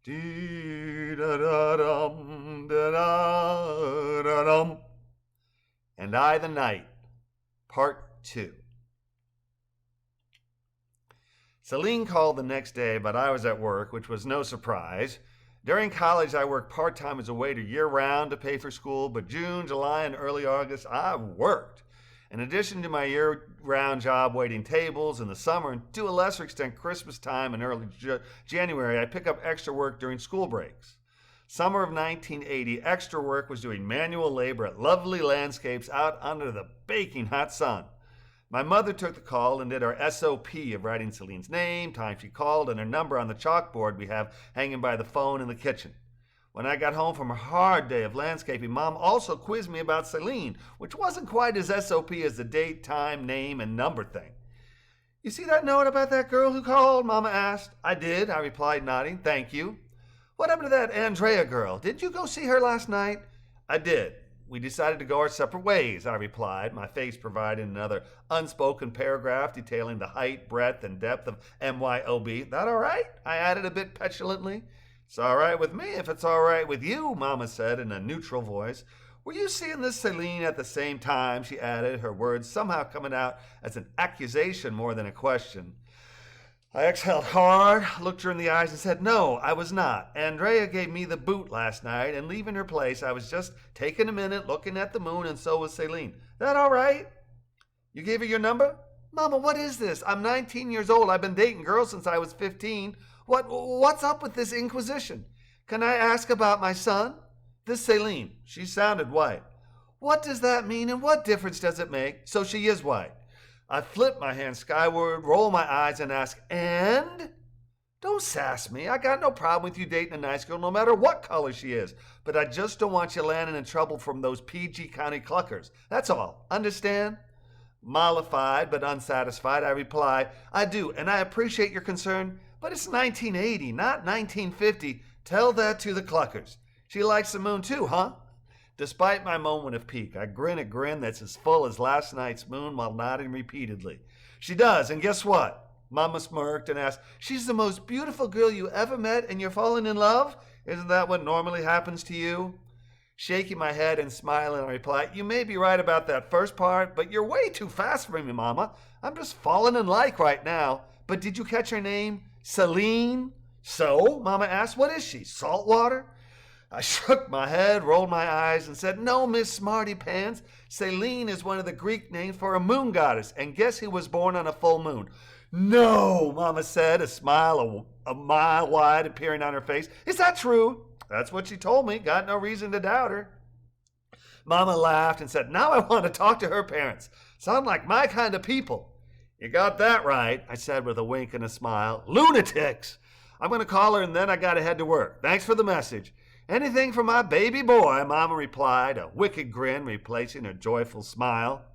Dee-da-da-dum, da-da-da-dum. And I the Night, Part 2. Celine called the next day, but I was at work, which was no surprise. During college, I worked part-time as a waiter year-round to pay for school, but June, July, and early August, I worked. In addition to my year-round job waiting tables in the summer, and to a lesser extent Christmas time and early January, I pick up extra work during school breaks. Summer of 1980, extra work was doing manual labor at lovely landscapes out under the baking hot sun. My mother took the call and did our SOP of writing Celine's name, time she called, and her number on the chalkboard we have hanging by the phone in the kitchen. When I got home from a hard day of landscaping, Mom also quizzed me about Celine, which wasn't quite as SOP as the date, time, name, and number thing. "You see that note about that girl who called?" Mama asked. "I did," I replied, nodding. "Thank you." "What happened to that Andrea girl? Did you go see her last night?" "I did. We decided to go our separate ways," I replied, my face providing another unspoken paragraph detailing the height, breadth, and depth of MYOB. "That all right?" I added a bit petulantly. "It's all right with me if it's all right with you," Mama said in a neutral voice. "Were you seeing this Celine at the same time?" she added, her words somehow coming out as an accusation more than a question. I exhaled hard, looked her in the eyes, and said, "No, I was not. Andrea gave me the boot last night, and leaving her place, I was just taking a minute, looking at the moon, and so was Celine. That all right?" "You gave her your number?" "Mama, what is this? I'm 19 years old. I've been dating girls since I was 15. What's up with this inquisition? Can I ask about my son?" "This Celine." She sounded white. "What does that mean, and what difference does it make?" "So she is white." I flip my hand skyward, roll my eyes, and ask, "And?" "Don't sass me. I got no problem with you dating a nice girl no matter what color she is. But I just don't want you landing in trouble from those PG County cluckers. That's all. Understand?" Mollified but unsatisfied, I reply, "I do, and I appreciate your concern, but it's 1980, not 1950. Tell that to the cluckers. She likes the moon too, huh?" Despite my moment of pique, I grin a grin that's as full as last night's moon while nodding repeatedly. "She does, and guess what?" Mama smirked and asked, "She's the most beautiful girl you ever met and you're falling in love? Isn't that what normally happens to you?" Shaking my head and smiling, I replied, "You may be right about that first part, but you're way too fast for me, Mama. I'm just falling in like right now. But did you catch her name? Celine?" "So?" Mama asked. "What is she? Saltwater?" I shook my head, rolled my eyes, and said, "No, Miss Smarty Pants. Celine is one of the Greek names for a moon goddess, and guess who was born on a full moon?" "No," Mama said, a smile a mile wide appearing on her face. "Is that true?" "That's what she told me. Got no reason to doubt her." Mama laughed and said, "Now I want to talk to her parents. Sound like my kind of people." "You got that right," I said with a wink and a smile. "Lunatics! I'm going to call her and then I got to head to work. Thanks for the message." "Anything for my baby boy," Mama replied, a wicked grin replacing her joyful smile.